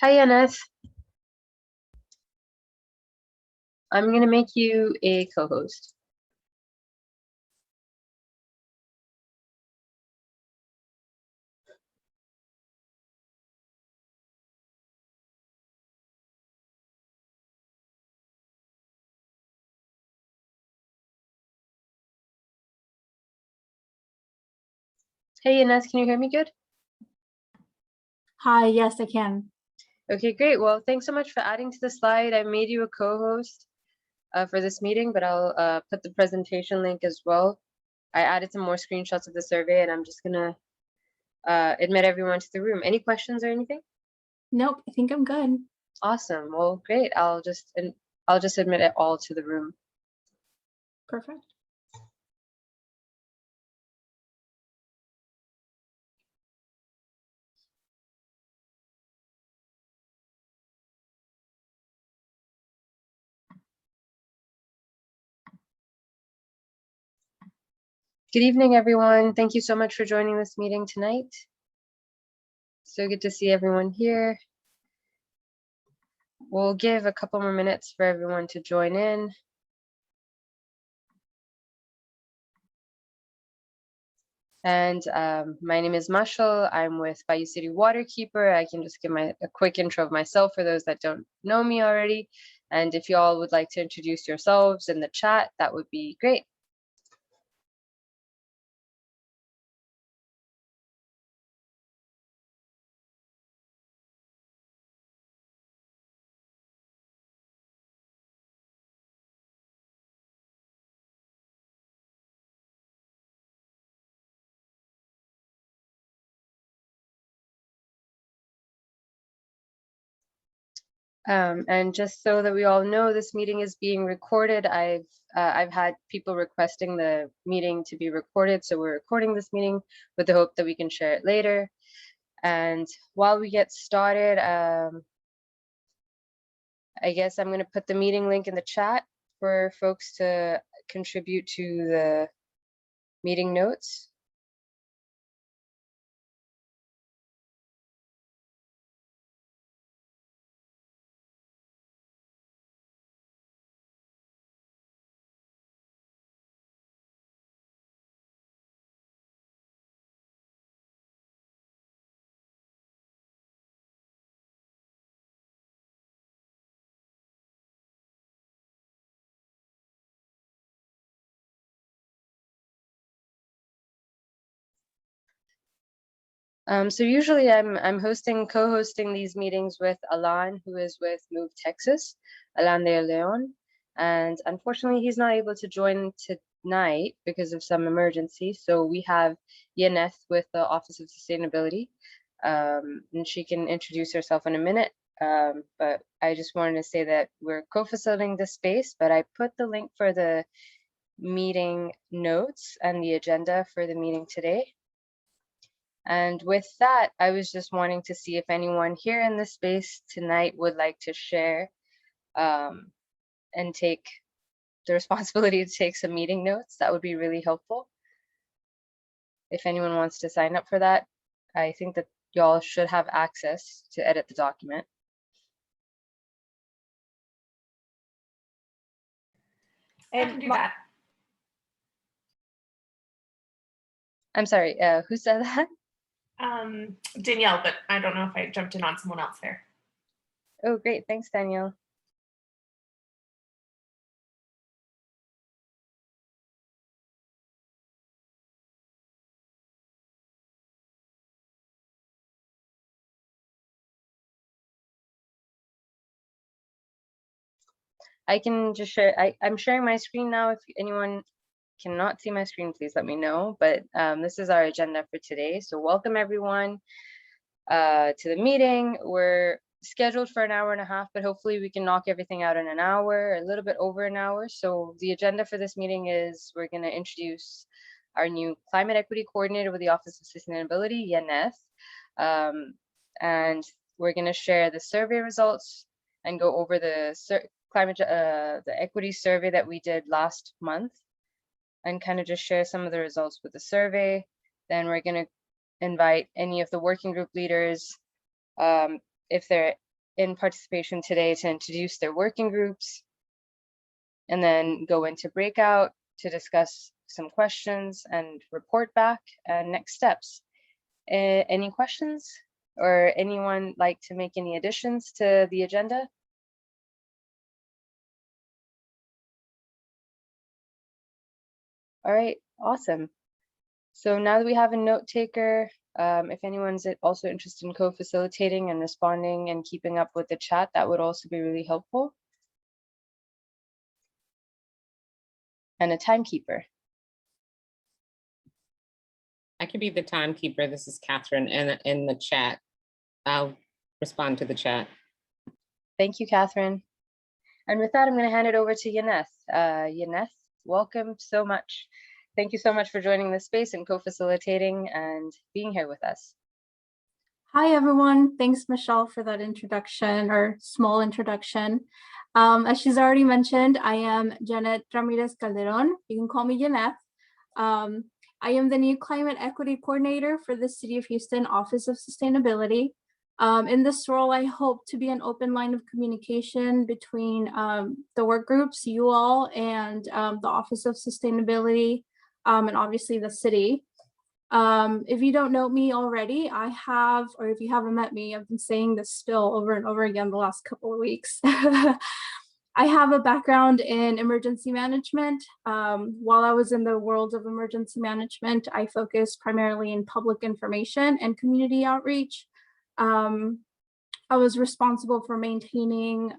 Hi, Aneth. I'm going to make you a co-host. Hey, Aneth, can you hear me good? Hi, yes, I can. Okay, great. Well, thanks so much for adding to the slide. I made you a co-host for this meeting, but I'll put the presentation link as well. I added some more screenshots of the survey, and I'm just going to admit everyone to the room. Any questions or anything? Nope, I think I'm good. Awesome. Well, great. I'll just admit it all to the room. Perfect. Good evening, everyone. Thank you so much for joining this meeting tonight. So good to see everyone here. We'll give a couple more minutes for everyone to join in. And my name is Mashal. I'm with Bayou City Waterkeeper. I can just give a quick intro of myself for those that don't know me already. And if you all would like to introduce yourselves in the chat, that would be great. And just so that we all know, this meeting is being recorded. I've had people requesting the meeting to be recorded, so we're recording this meeting with the hope that we can share it later. And while we get started, I guess I'm going to put the meeting link in the chat for folks to contribute to the meeting notes. So usually I'm co-hosting these meetings with Alan, who is with Move Texas, Alan de Leon, and unfortunately he's not able to join tonight because of some emergency. So we have Yaneth with the Office of Sustainability, and she can introduce herself in a minute. But I just wanted to say that we're co-facilitating this space, but I put the link for the meeting notes and the agenda for the meeting today. And with that, I was just wanting to see if anyone here in this space tonight would like to share and take the responsibility to take some meeting notes. That would be really helpful. If anyone wants to sign up for that, I think that y'all should have access to edit the document. I can do that. I'm sorry, who said that? Danielle, but I don't know if I jumped in on someone else there. Oh, great. Thanks, Danielle. I can just share. I'm sharing my screen now. If anyone cannot see my screen, please let me know. But this is our agenda for today. So welcome everyone to the meeting. We're scheduled for an hour and a half, but hopefully we can knock everything out in an hour, a little bit over an hour. So the agenda for this meeting is we're going to introduce our new climate equity coordinator with the Office of Sustainability, Yaneth. And we're going to share the survey results and go over the the equity survey that we did last month and kind of just share some of the results with the survey. Then we're going to invite any of the working group leaders, if they're in participation today to introduce their working groups and then go into breakout to discuss some questions and report back and next steps. Any questions or anyone like to make any additions to the agenda? All right, awesome. So now that we have a note taker, if anyone's also interested in co-facilitating and responding and keeping up with the chat, that would also be really helpful. And a timekeeper. I can be the timekeeper. This is Catherine in the chat. I'll respond to the chat. Thank you, Catherine. And with that, I'm going to hand it over to Yaneth. Yaneth, welcome so much. Thank you so much for joining this space and co-facilitating and being here with us. Hi, everyone. Thanks, Michelle, for that introduction or small introduction. As she's already mentioned, I am Janet Ramirez Calderon. You can call me Yaneth. I am the new Climate Equity Coordinator for the City of Houston Office of Sustainability. In this role, I hope to be an open line of communication between the work groups, you all, and the Office of Sustainability, and obviously the city. If you don't know me already, I have, or if you haven't met me, I've been saying this still over and over again the last couple of weeks. I have a background in emergency management. While I was in the world of emergency management, I focused primarily in public information and community outreach. I was responsible for maintaining,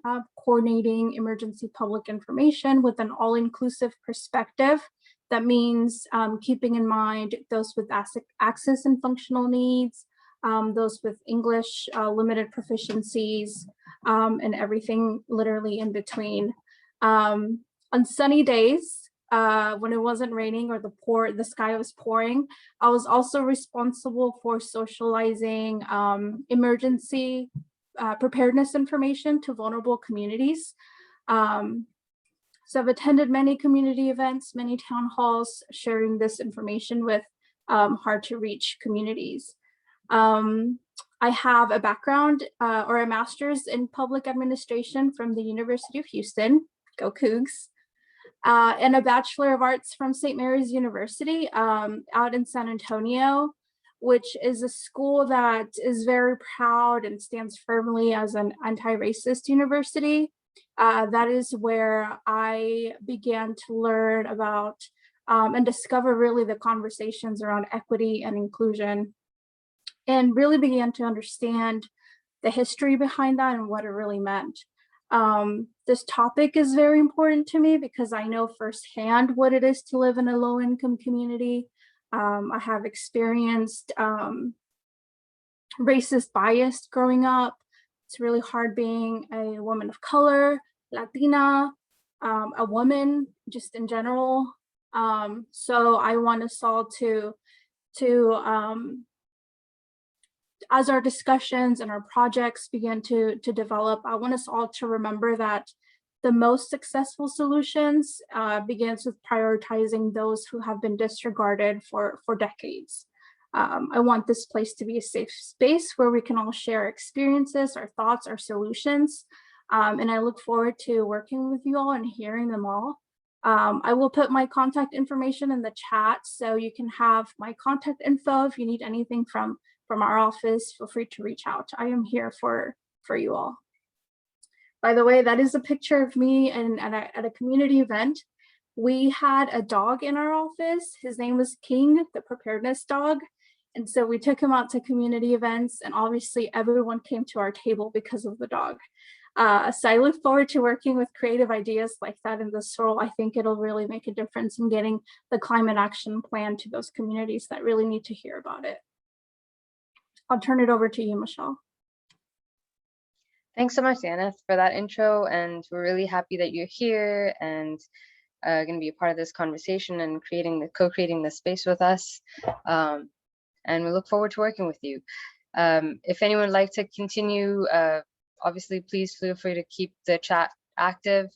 coordinating emergency public information with an all-inclusive perspective. That means keeping in mind those with access and functional needs, those with English limited proficiencies, and everything literally in between. On sunny days, when it wasn't raining or the sky was pouring, I was also responsible for socializing emergency preparedness information to vulnerable communities. So I've attended many community events, many town halls, sharing this information with hard to reach communities. I have a background or a master's in public administration from the University of Houston, go Cougs, and a Bachelor of Arts from St. Mary's University out in San Antonio, which is a school that is very proud and stands firmly as an anti-racist university. That is where I began to learn about and discover really the conversations around equity and inclusion, and really began to understand the history behind that and what it really meant. This topic is very important to me because I know firsthand what it is to live in a low-income community. I have experienced racist bias growing up. It's really hard being a woman of color, Latina, a woman just in general. So I want us all to as our discussions and our projects begin to develop, I want us all to remember that the most successful solutions begins with prioritizing those who have been disregarded for decades. I want this place to be a safe space where we can all share experiences, our thoughts, our solutions. And I look forward to working with you all and hearing them all. I will put my contact information in the chat so you can have my contact info. If you need anything from our office, feel free to reach out. I am here for you all. By the way, that is a picture of me at a community event. We had a dog in our office. His name was King, the preparedness dog. And so we took him out to community events, and obviously everyone came to our table because of the dog. So I look forward to working with creative ideas like that in this role. I think it'll really make a difference in getting the climate action plan to those communities that really need to hear about it. I'll turn it over to you, Michelle. Thanks so much, Yaneth, for that intro. And we're really happy that you're here and going to be a part of this conversation and co-creating this space with us. And we look forward to working with you. If anyone would like to continue, obviously, please feel free to keep the chat active.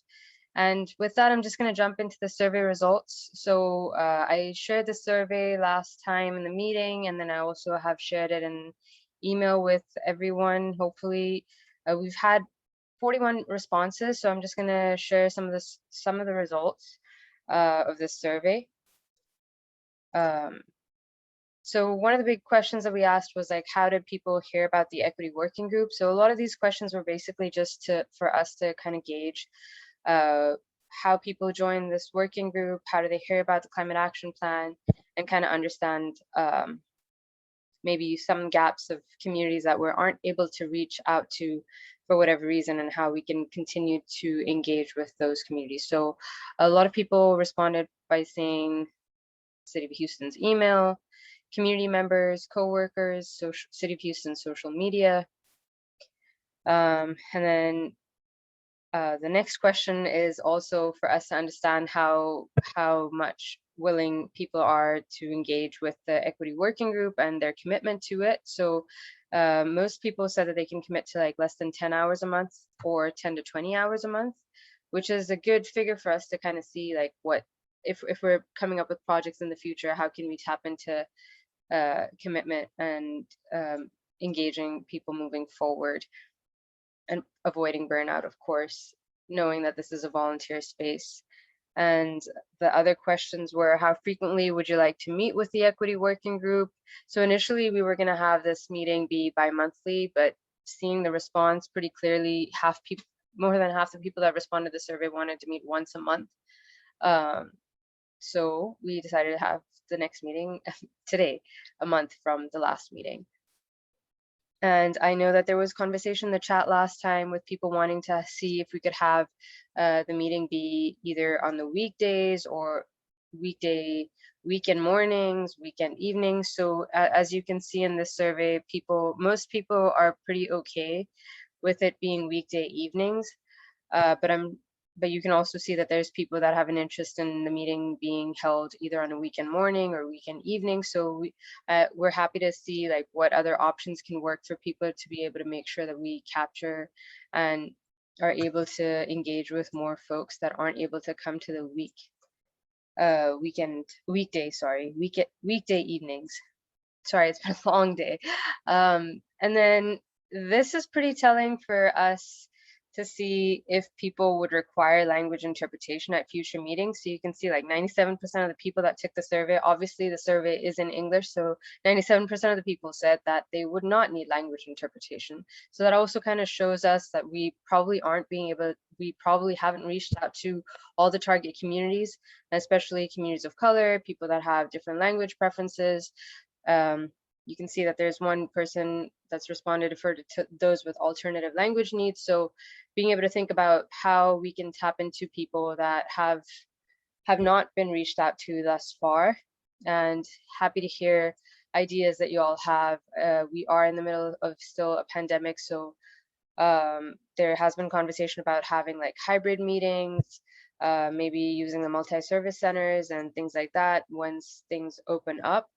And with that, I'm just going to jump into the survey results. So I shared the survey last time in the meeting, and then I also have shared it in email with everyone, hopefully. We've had 41 responses, so I'm just going to share some of the results of this survey. So one of the big questions that we asked was like, how did people hear about the equity working group? So a lot of these questions were basically just for us to kind of gauge how people join this working group, how do they hear about the climate action plan, and kind of understand maybe some gaps of communities that we aren't able to reach out to for whatever reason, and how we can continue to engage with those communities. So a lot of people responded by saying City of Houston's email, community members, co-workers, City of Houston social media. And then the next question is also for us to understand how much willing people are to engage with the equity working group and their commitment to it. So most people said that they can commit to like less than 10 hours a month or 10 to 20 hours a month, which is a good figure for us to kind of see like what, if we're coming up with projects in the future, how can we tap into commitment and engaging people moving forward and avoiding burnout, of course, knowing that this is a volunteer space. And the other questions were, how frequently would you like to meet with the equity working group? So initially we were going to have this meeting be bi-monthly, but seeing the response pretty clearly, more than half the people that responded to the survey wanted to meet once a month. So we decided to have the next meeting today, a month from the last meeting. And I know that there was conversation in the chat last time with people wanting to see if we could have the meeting be either on the weekdays or weekend mornings, weekend evenings. So as you can see in this survey, most people are pretty okay with it being weekday evenings. But you can also see that there's people that have an interest in the meeting being held either on a weekend morning or weekend evening. So we're happy to see like what other options can work for people to be able to make sure that we capture and are able to engage with more folks that aren't able to come to the weekday evenings. Sorry, it's been a long day. And then this is pretty telling for us to see if people would require language interpretation at future meetings. So you can see like 97% of the people that took the survey, obviously the survey is in English, so 97% of the people said that they would not need language interpretation. So that also kind of shows us that we probably haven't reached out to all the target communities, especially communities of color, people that have different language preferences. You can see that there's one person that's responded to those with alternative language needs. So being able to think about how we can tap into people that have not been reached out to thus far, and happy to hear ideas that you all have. We are in the middle of still a pandemic, so there has been conversation about having like hybrid meetings, maybe using the multi-service centers and things like that once things open up.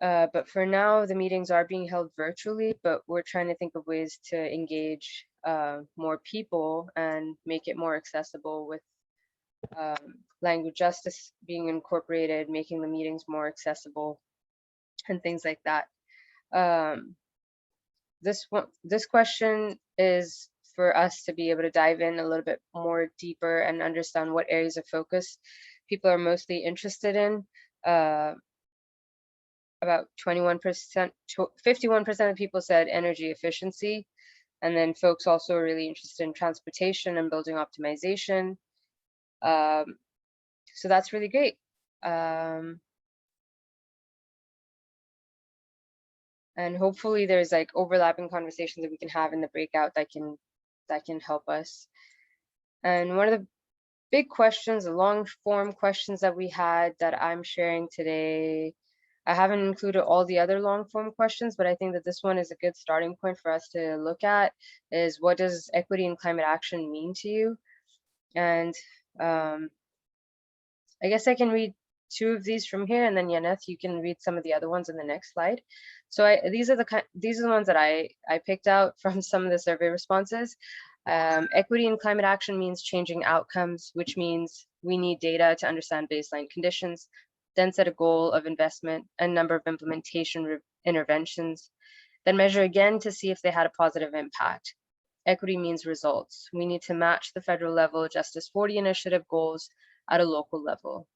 But for now, the meetings are being held virtually, but we're trying to think of ways to engage more people and make it more accessible with language justice being incorporated, making the meetings more accessible and things like that. This question is for us to be able to dive in a little bit more deeper and understand what areas of focus people are mostly interested in. About 21%, 51% of people said energy efficiency. And then folks also are really interested in transportation and building optimization. So that's really great. And hopefully there's like overlapping conversations that we can have in the breakout that can help us. And one of the big questions, the long form questions that we had that I'm sharing today, I haven't included all the other long form questions, but I think that this one is a good starting point for us to look at, is what does equity and climate action mean to you? And I guess I can read two of these from here, and then Yaneth, you can read some of the other ones in the next slide. So these are the ones that I picked out from some of the survey responses. Equity and climate action means changing outcomes, which means we need data to understand baseline conditions, then set a goal of investment and number of implementation interventions, then measure again to see if they had a positive impact. Equity means results. We need to match the federal level Justice 40 initiative goals at a local level.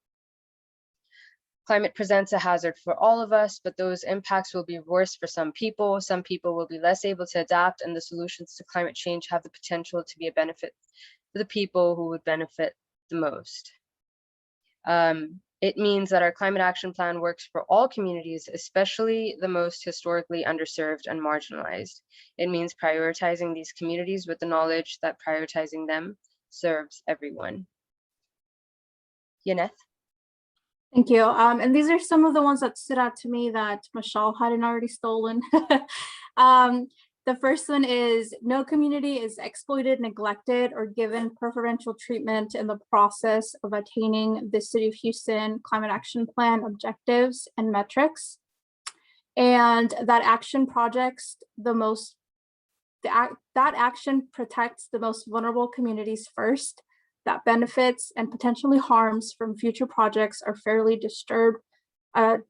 Climate presents a hazard for all of us, but those impacts will be worse for some people. Some people will be less able to adapt, and the solutions to climate change have the potential to be a benefit for the people who would benefit the most. It means that our climate action plan works for all communities, especially the most historically underserved and marginalized. It means prioritizing these communities with the knowledge that prioritizing them serves everyone. Yaneth? Thank you. And these are some of the ones that stood out to me that Michelle hadn't already stolen. The first one is no community is exploited, neglected, or given preferential treatment in the process of attaining the City of Houston Climate Action Plan objectives and metrics. And that action that action protects the most vulnerable communities first, that benefits and potentially harms from future projects are fairly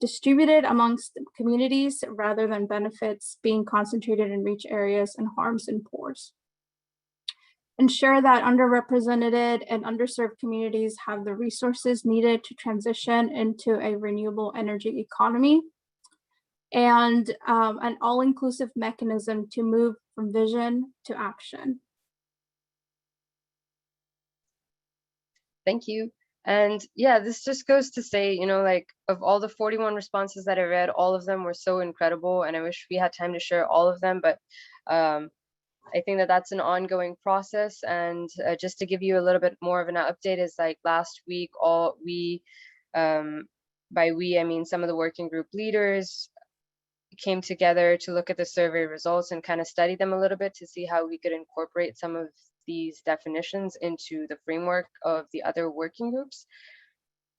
distributed amongst communities rather than benefits being concentrated in reach areas and harms in pores. Ensure that underrepresented and underserved communities have the resources needed to transition into a renewable energy economy, and an all-inclusive mechanism to move from vision to action. Thank you. And yeah, this just goes to say, you know, like of all the 41 responses that I read, all of them were so incredible, and I wish we had time to share all of them, but I think that that's an ongoing process. And just to give you a little bit more of an update is like last week, by we, I mean some of the working group leaders came together to look at the survey results and kind of study them a little bit to see how we could incorporate some of these definitions into the framework of the other working groups.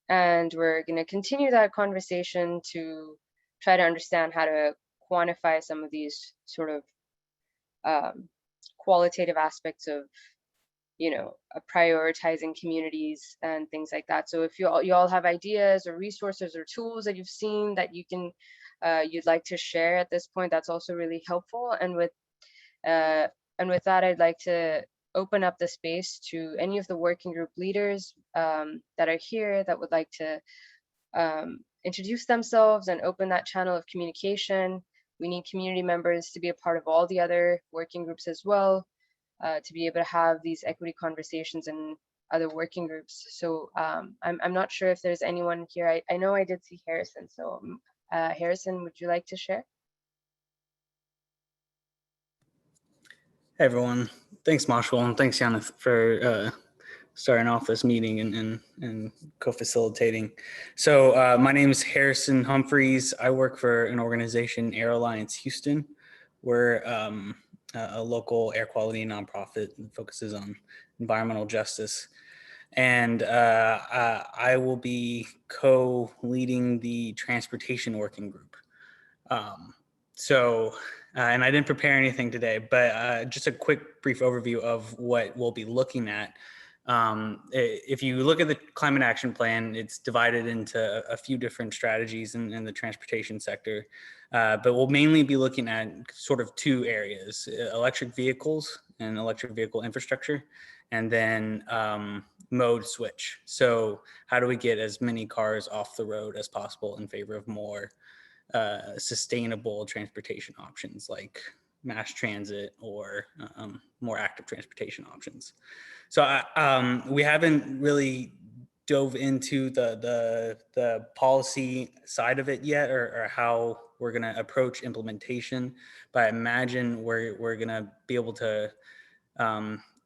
And we're going to continue that conversation to try to understand how to quantify some of these sort of qualitative aspects of, you know, prioritizing communities and things like that. So if you all have ideas or resources or tools that you've seen that you can you'd like to share at this point, that's also really helpful. And with that, I'd like to open up the space to any of the working group leaders that are here that would like to introduce themselves and open that channel of communication. We need community members to be a part of all the other working groups as well, to be able to have these equity conversations in other working groups. So I'm not sure if there's anyone here. I know I did see Harrison. So Harrison, would you like to share? Hey everyone, thanks Marshall, and thanks Yana for starting off this meeting and co-facilitating. So my name is Harrison Humphreys. I work for an organization, Air Alliance Houston. We're a local air quality nonprofit that focuses on environmental justice. And I will be co-leading the transportation working group. And I didn't prepare anything today, but just a quick brief overview of what we'll be looking at. If you look at the climate action plan, it's divided into a few different strategies in the transportation sector, but we'll mainly be looking at sort of two areas: electric vehicles and electric vehicle infrastructure, and then mode switch. So how do we get as many cars off the road as possible in favor of more sustainable transportation options like mass transit or more active transportation options. So we haven't really dove into the policy side of it yet, or how we're going to approach implementation, but I imagine we're going to be able to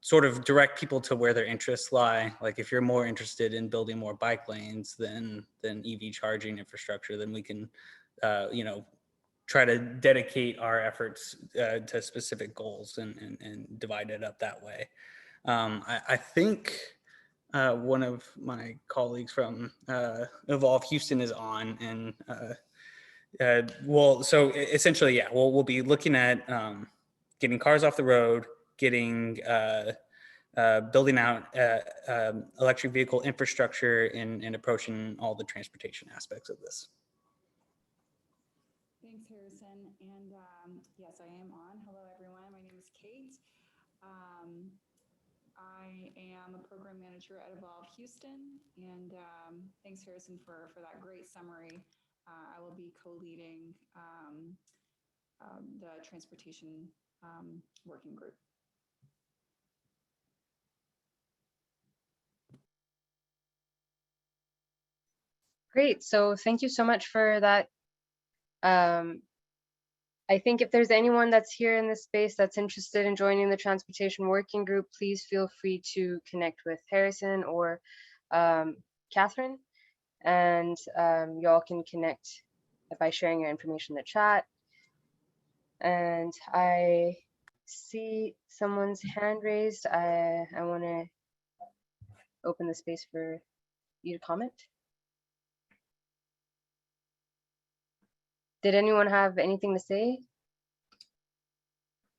sort of direct people to where their interests lie. Like if you're more interested in building more bike lanes than EV charging infrastructure, then we can try to dedicate our efforts to specific goals and divide it up that way. I think one of my colleagues from Evolve Houston is on, and so essentially, yeah, we'll be looking at getting cars off the road, getting building out electric vehicle infrastructure, and approaching all the transportation aspects of this. Thanks, Harrison. And yes, I am on. Hello, everyone. My name is Kate. I am a program manager at Evolve Houston, and thanks, Harrison, for that great summary. I will be co-leading the transportation working group. Great. So thank you so much for that. I think if there's anyone that's here in this space that's interested in joining the transportation working group, please feel free to connect with Harrison or Catherine, and y'all can connect by sharing your information in the chat. And I see someone's hand raised. I want to open the space for you to comment. Did anyone have anything to say?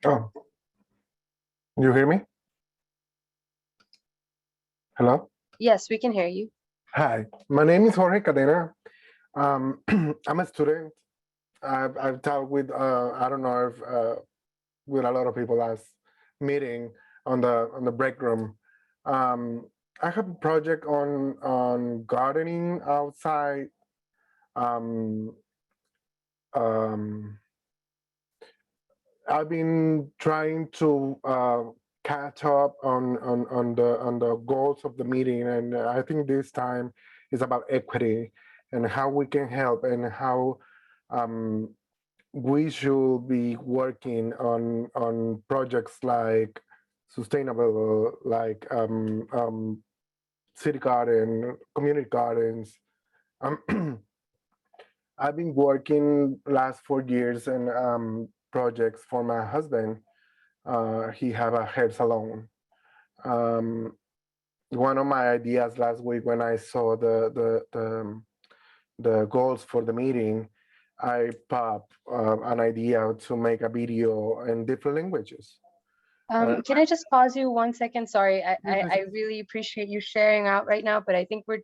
Oh, you hear me? Hello? Yes, we can hear you. Hi, my name is Jorge Cadena. I'm a student. I've talked with, I don't know if, with a lot of people last meeting on the break room. I have a project on gardening outside. I've been trying to catch up on the goals of the meeting, and I think this time is about equity and how we can help and how we should be working on projects like sustainable, like city garden, community gardens. I've been working last 4 years in projects for my husband. He have a hair salon. One of my ideas last week when I saw the goals for the meeting, I popped an idea to make a video in different languages. Can I just pause you 1 second? Sorry, I really appreciate you sharing out right now, but I think we're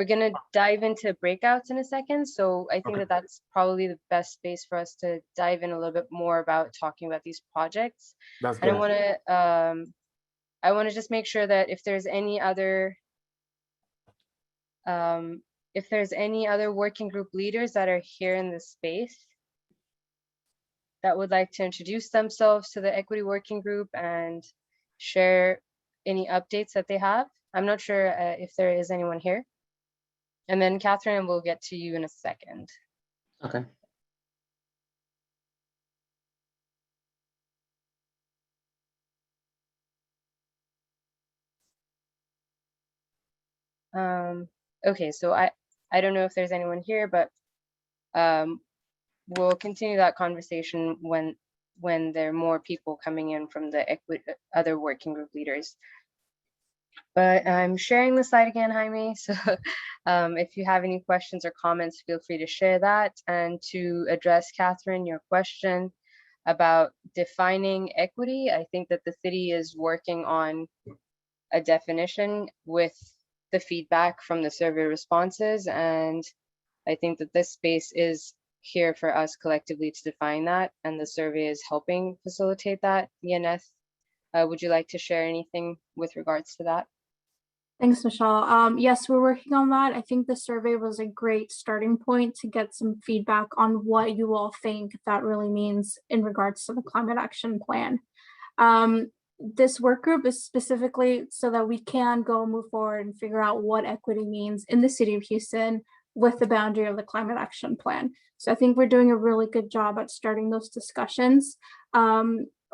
gonna dive into breakouts in a second. So I think Okay. that's probably the best space for us to dive in a little bit more about talking about these projects. That's And good. I wanna just make sure that if there's any other working group leaders that are here in this space that would like to introduce themselves to the equity working group and share any updates that they have. I'm not sure if there is anyone here. And then Catherine, we'll get to you in a second. Okay. Okay, so I don't know if there's anyone here, but we'll continue that conversation when there are more people coming in from the other working group leaders. But I'm sharing the slide again, Jaime. So if you have any questions or comments, feel free to share that. And to address Catherine, your question about defining equity, I think that the city is working on a definition with the feedback from the survey responses. And I think that this space is here for us collectively to define that. And the survey is helping facilitate that. Yeneth, would you like to share anything with regards to that? Thanks, Michelle. Yes, we're working on that. I think the survey was a great starting point to get some feedback on what you all think that really means in regards to the climate action plan. This work group is specifically so that we can go move forward and figure out what equity means in the city of Houston with the boundary of the climate action plan. So I think we're doing a really good job at starting those discussions.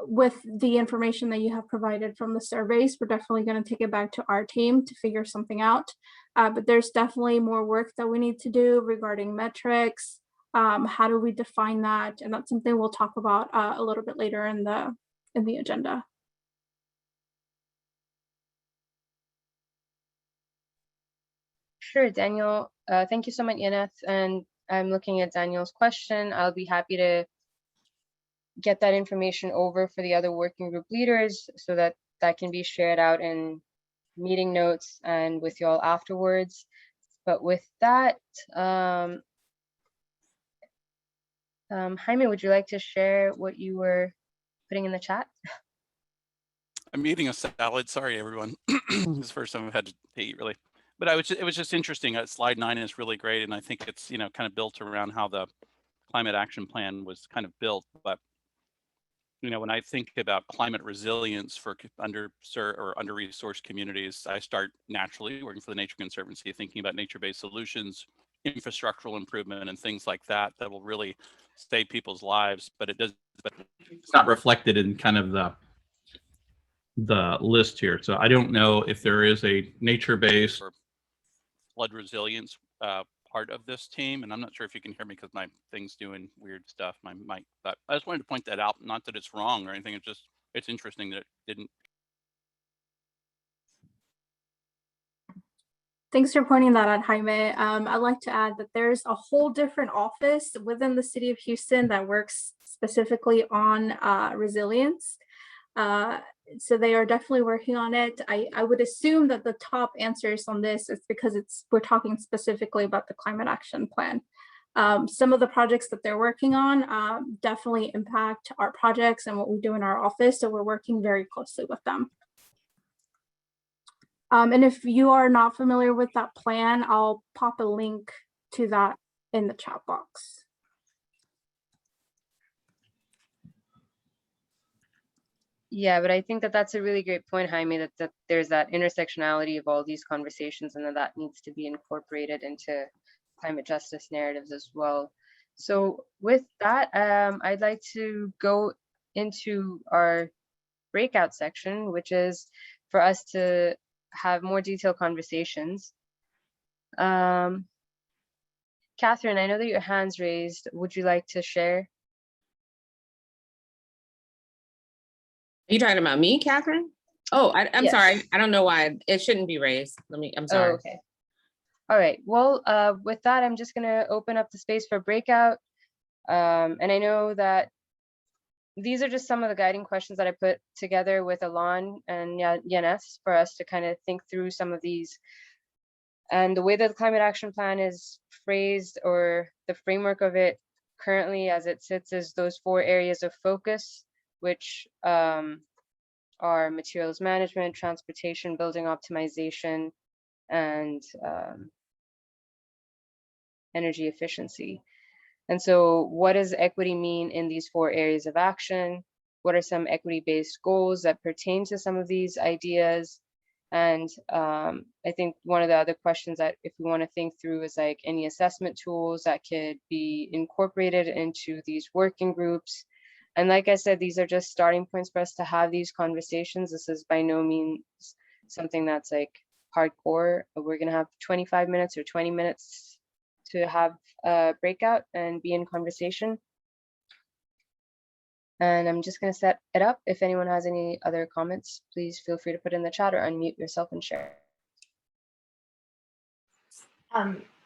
With the information that you have provided from the surveys, we're definitely going to take it back to our team to figure something out. But there's definitely more work that we need to do regarding metrics. How do we define that? And that's something we'll talk about a little bit later in the agenda. Sure, Daniel. Thank you so much, Yeneth. And I'm looking at Daniel's question. I'll be happy to get that information over for the other working group leaders so that that can be shared out in meeting notes and with you all afterwards. But with that, Jaime, would you like to share what you were putting in the chat? I'm eating a salad. Sorry, everyone. This is the first time I've had to eat really. But it was just interesting. Slide 9 is really great. And I think it's, kind of built around how the climate action plan was kind of built. But, when I think about climate resilience for underserved or under-resourced communities, I start naturally working for the Nature Conservancy, thinking about nature-based solutions, infrastructural improvement, and things like that that will really save people's lives. But it's not reflected in kind of the list here. So I don't know if there is a nature-based or flood resilience part of this team. And I'm not sure if you can hear me because my thing's doing weird stuff, my mic, but I just wanted to point that out. Not that it's wrong or anything. It's interesting that it didn't. Thanks for pointing that out, Jaime. I'd like to add that there's a whole different office within the city of Houston that works specifically on resilience. So they are definitely working on it. I would assume that the top answers on this is because we're talking specifically about the climate action plan. Some of the projects that they're working on definitely impact our projects and what we do in our office. So we're working very closely with them. And if you are not familiar with that plan, I'll pop a link to that in the chat box. Yeah, but I think that that's a really great point, Jaime, that there's that intersectionality of all these conversations and that needs to be incorporated into climate justice narratives as well. So with that, I'd like to go into our breakout section, which is for us to have more detailed conversations. Catherine, I know that your hand's raised. Would you like to share? Are you talking about me, Catherine? Oh, I'm Yes. sorry. I don't know why it shouldn't be raised. I'm sorry. Oh, okay. All right. Well, with that, I'm just going to open up the space for breakout. And I know that these are just some of the guiding questions that I put together with Alon and Yanes for us to kind of think through some of these. And the way that the climate action plan is phrased, or the framework of it currently as it sits, is those 4 areas of focus, which are materials management, transportation, building optimization, and energy efficiency. And so what does equity mean in these 4 areas of action? What are some equity-based goals that pertain to some of these ideas? And I think one of the other questions that if we want to think through is like any assessment tools that could be incorporated into these working groups. And like I said, these are just starting points for us to have these conversations. This is by no means something that's like hardcore. We're going to have 25 minutes or 20 minutes to have a breakout and be in conversation. And I'm just going to set it up. If anyone has any other comments, please feel free to put in the chat or unmute yourself and share.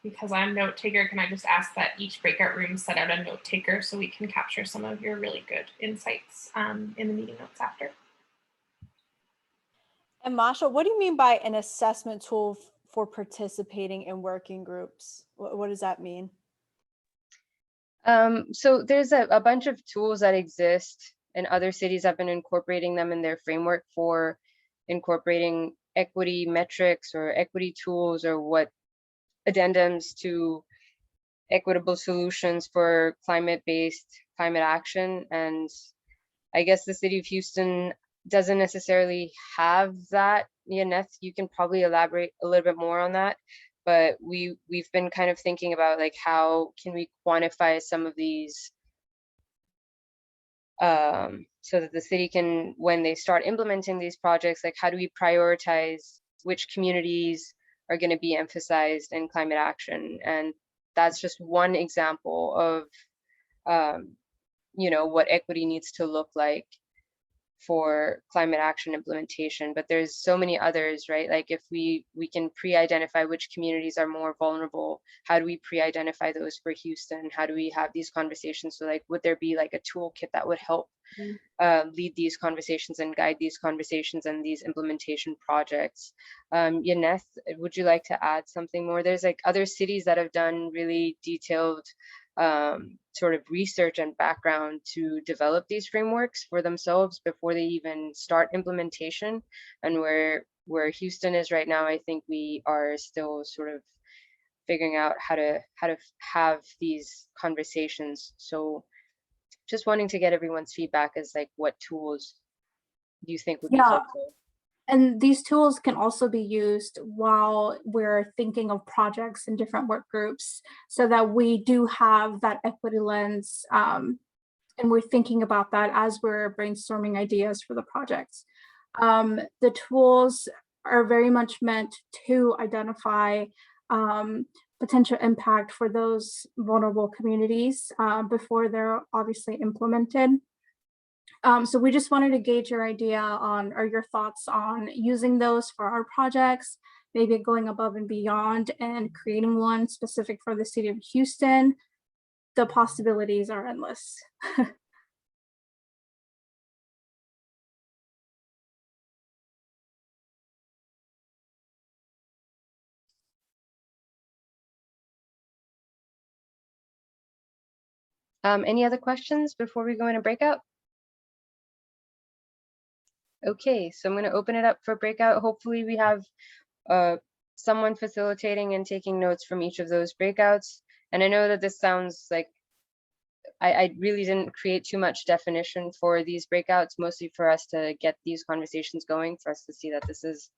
Because I'm note taker, can I just ask that each breakout room set out a note taker so we can capture some of your really good insights in the meeting notes after? And Masha, what do you mean by an assessment tool for participating in working groups? What does that mean? So there's a bunch of tools that exist, and other cities have been incorporating them in their framework for incorporating equity metrics or equity tools, or what addendums to equitable solutions for climate-based climate action. And I guess the city of Houston doesn't necessarily have that. Yaneth, you can probably elaborate a little bit more on that. But we've been kind of thinking about like how can we quantify some of these so that the city can, when they start implementing these projects, like how do we prioritize which communities are going to be emphasized in climate action? And that's just one example of what equity needs to look like for climate action implementation. But there's so many others, right? Like if we can pre-identify which communities are more vulnerable, how do we pre-identify those for Houston? How do we have these conversations? So like, would there be like a toolkit that would help lead these conversations and guide these conversations and these implementation projects? Yaneth, would you like to add something more? There's like other cities that have done really detailed sort of research and background to develop these frameworks for themselves before they even start implementation. And where Houston is right now, I think we are still sort of figuring out how to have these conversations. So just wanting to get everyone's feedback as like what tools do you think would be Yeah. helpful? And these tools can also be used while we're thinking of projects in different work groups so that we do have that equity lens. And we're thinking about that as we're brainstorming ideas for the projects. The tools are very much meant to identify potential impact for those vulnerable communities before they're obviously implemented. So we just wanted to gauge your idea on, or your thoughts on using those for our projects, maybe going above and beyond and creating one specific for the city of Houston. The possibilities are endless. Any other questions before we go into breakout? Okay, so I'm going to open it up for breakout. Hopefully we have someone facilitating and taking notes from each of those breakouts. And I know that this sounds like I really didn't create too much definition for these breakouts, mostly for us to get these conversations going, for us to see that this is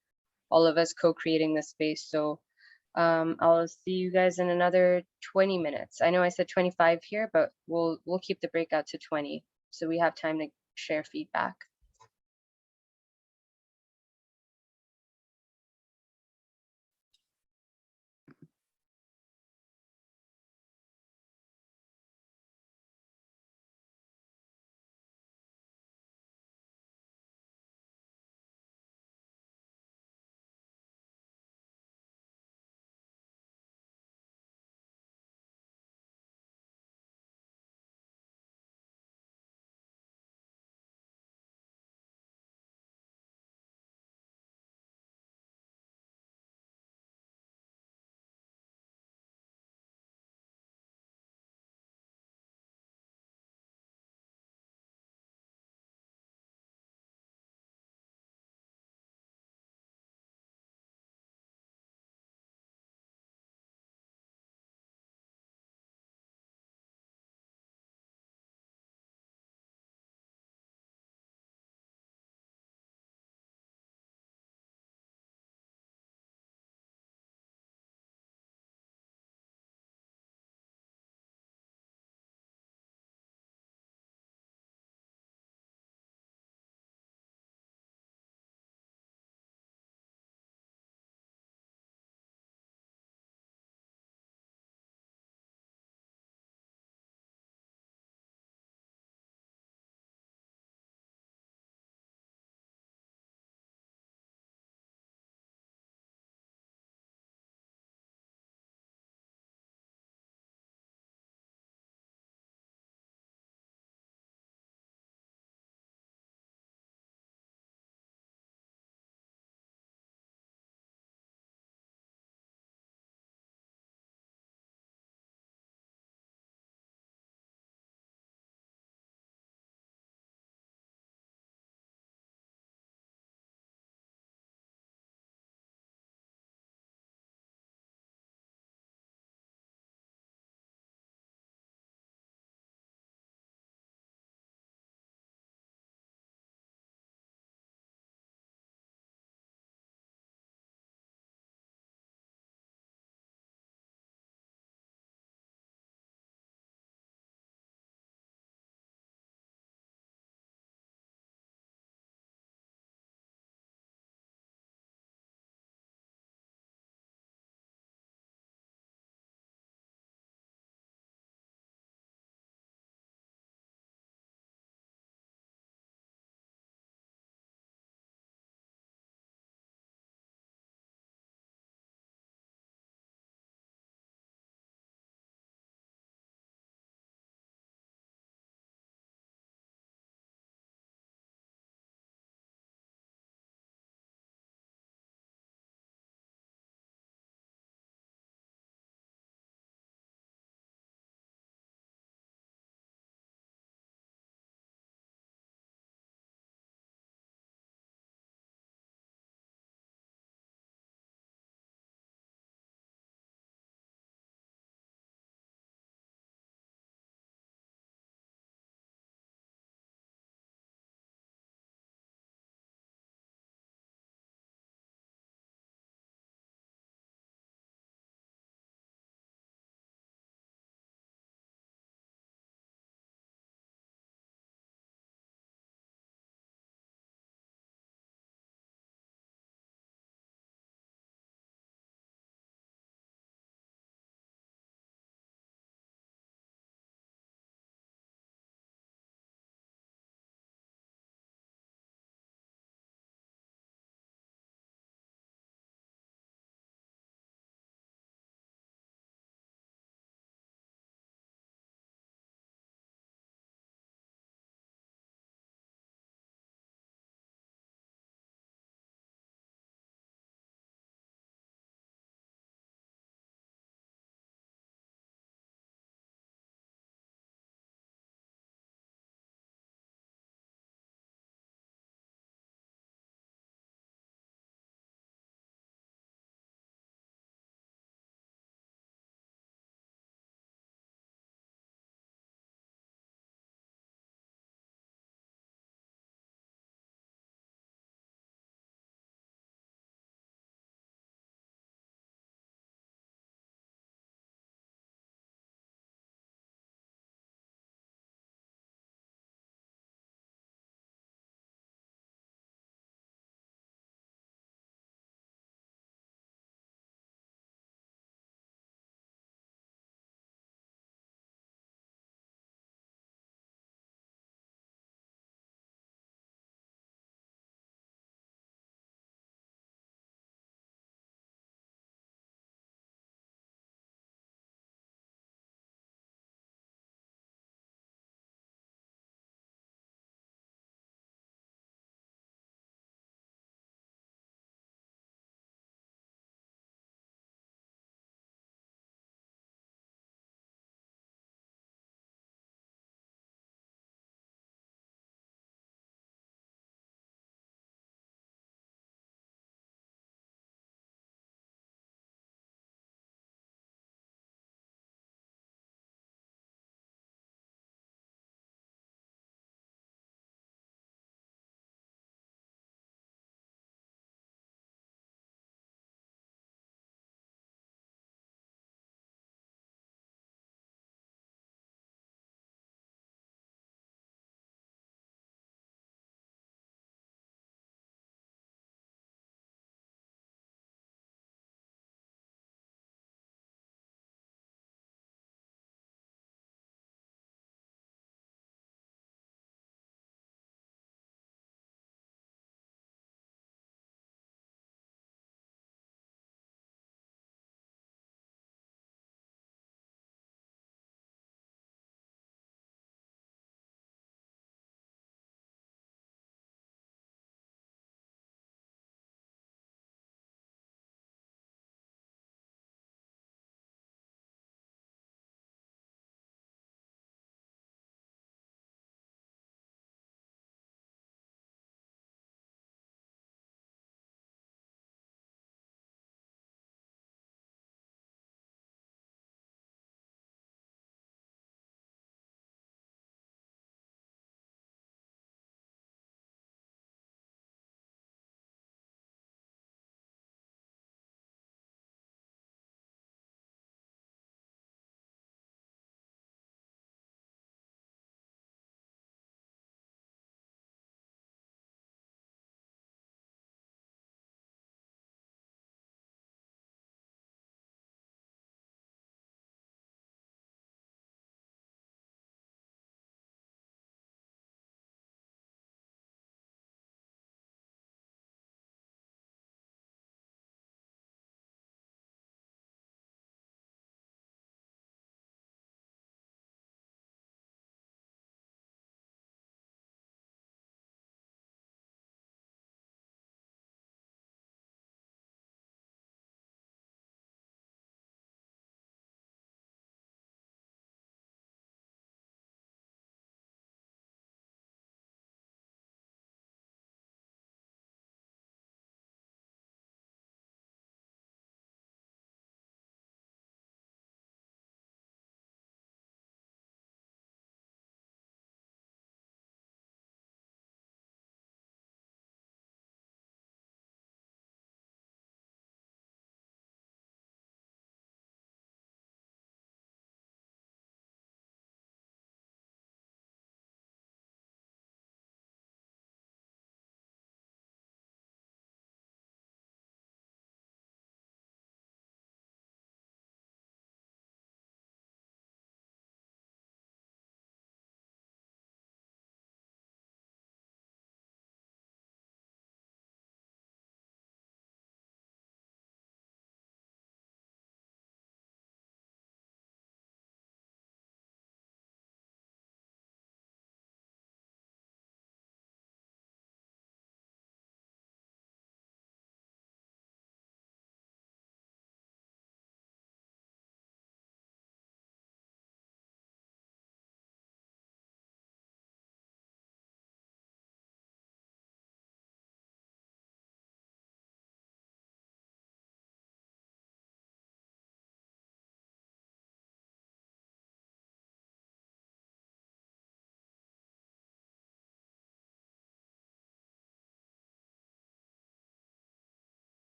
all of us co-creating this space. So I'll see you guys in another 20 minutes. I know I said 25 here, but we'll keep the breakout to 20, so we have time to share feedback.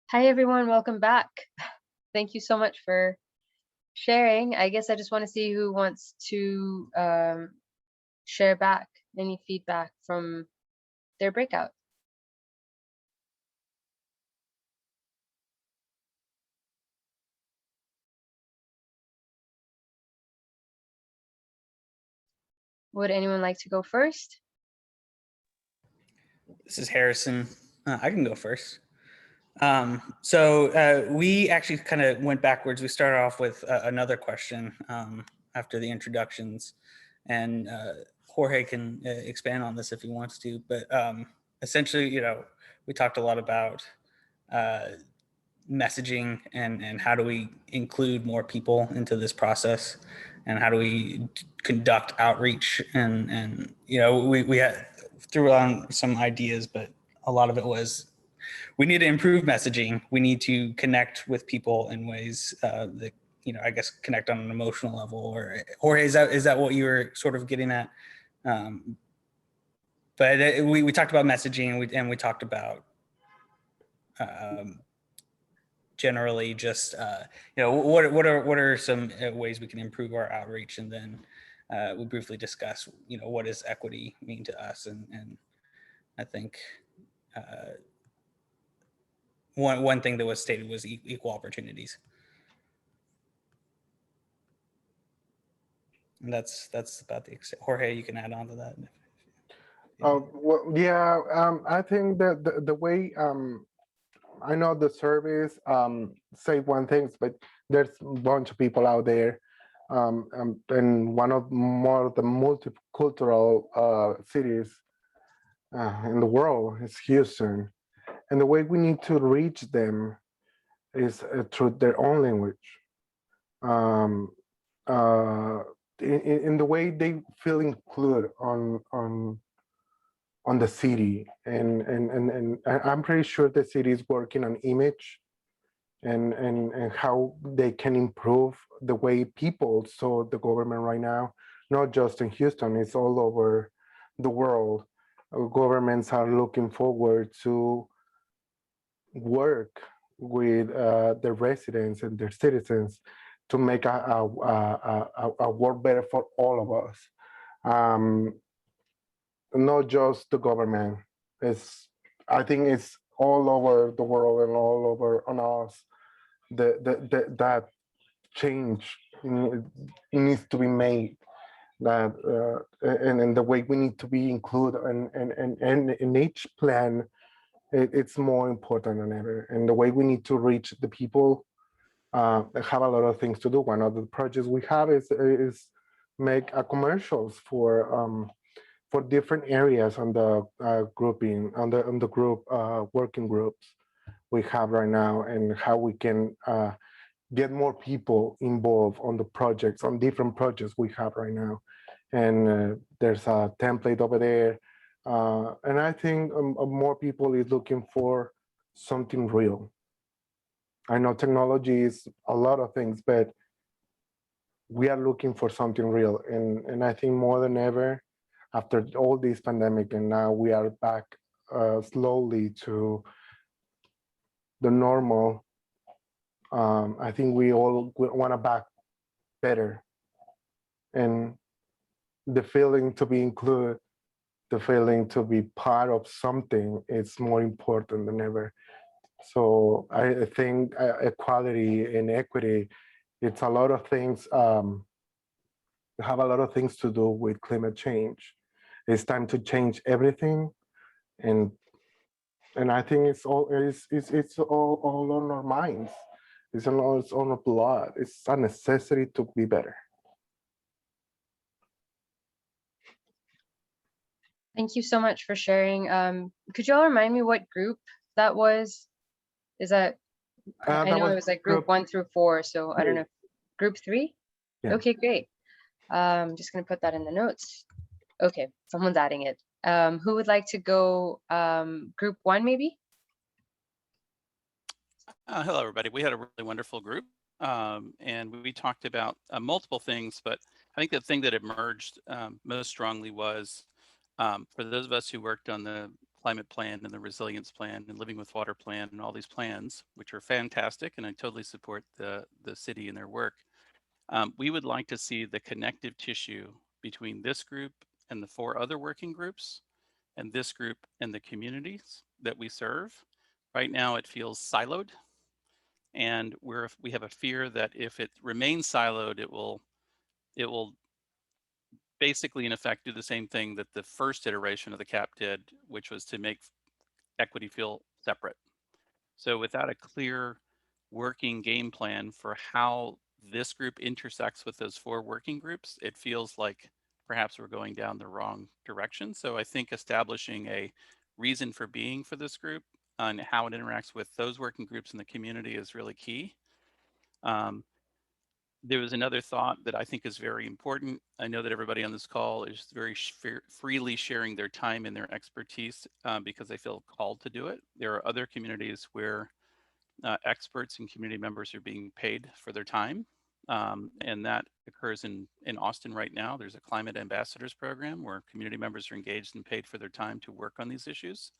Hi, everyone. Welcome back. Thank you so much for sharing. I guess I just want to see who wants to share back any feedback from their breakout. Would anyone like to go first? This is Harrison. I can go first. We actually kind of went backwards. We started off with another question after the introductions, and Jorge can expand on this if he wants to. But essentially, we talked a lot about messaging and how do we include more people into this process, and how do we conduct outreach, and we had threw on some ideas, but a lot of it was we need to improve messaging. We need to connect with people in ways that, I guess, connect on an emotional level. Or Jorge, is that what you were sort of getting at? But we talked about messaging, and we talked about generally just what are some ways we can improve our outreach, and then we briefly discuss what does equity mean to us, and I think. One thing that was stated was equal opportunities, and that's about the extent. Jorge, you can add on to that. Well, yeah, I think that the way I know the surveys say one thing, but there's a bunch of people out there, and one of more of the multicultural cities in the world is Houston. And the way we need to reach them is through their own language. In the way they feel included on the city, and I'm pretty sure the city is working on image and how they can improve the way people saw the government right now, not just in Houston, it's all over the world. Governments are looking forward to work with the residents and their citizens to make a world better for all of us. Not just the government. I think it's all over the world and all over on us. That change needs to be made. That and the way we need to be included and in each plan, it's more important than ever. And the way we need to reach the people have a lot of things to do. One of the projects we have is make commercials for different areas on the grouping on the group working groups we have right now, and how we can get more people involved on the projects, on different projects we have right now. And there's a template over there, and I think more people is looking for something real. I know technology is a lot of things, but we are looking for something real, and I think more than ever, after all this pandemic, and now we are back slowly to the normal. I think we all want to back better, and the feeling to be included, the feeling to be part of something, is more important than ever. So I think equality and equity, it's a lot of things. Have a lot of things to do with climate change. It's time to change everything, and I think it's all on our minds. It's on our blood. It's a necessity to be better. Thank you so much for sharing. Could you all remind me what group that was? Is that, I know it was like group 1 through 4, so I don't know. Group 3? Yeah. Okay, great. I'm just going to put that in the notes. Okay, someone's adding it. Who would like to go group 1 maybe? Hello, everybody. We had a really wonderful group, and we talked about multiple things, but I think the thing that emerged most strongly was for those of us who worked on the climate plan and the resilience plan and living with water plan and all these plans, which are fantastic, and I totally support the city in their work. We would like to see the connective tissue between this group and the 4 other working groups, and this group and the communities that we serve. Right now, it feels siloed, and we have a fear that if it remains siloed, it will basically, in effect, do the same thing that the first iteration of the CAP did, which was to make equity feel separate. So without a clear working game plan for how this group intersects with those 4 working groups, it feels like perhaps we're going down the wrong direction. So I think establishing a reason for being for this group and how it interacts with those working groups in the community is really key. There was another thought that I think is very important. I know that everybody on this call is very freely sharing their time and their expertise because they feel called to do it. There are other communities where experts and community members are being paid for their time. And that occurs in Austin right now. There's a climate ambassadors program where community members are engaged and paid for their time to work on these issues.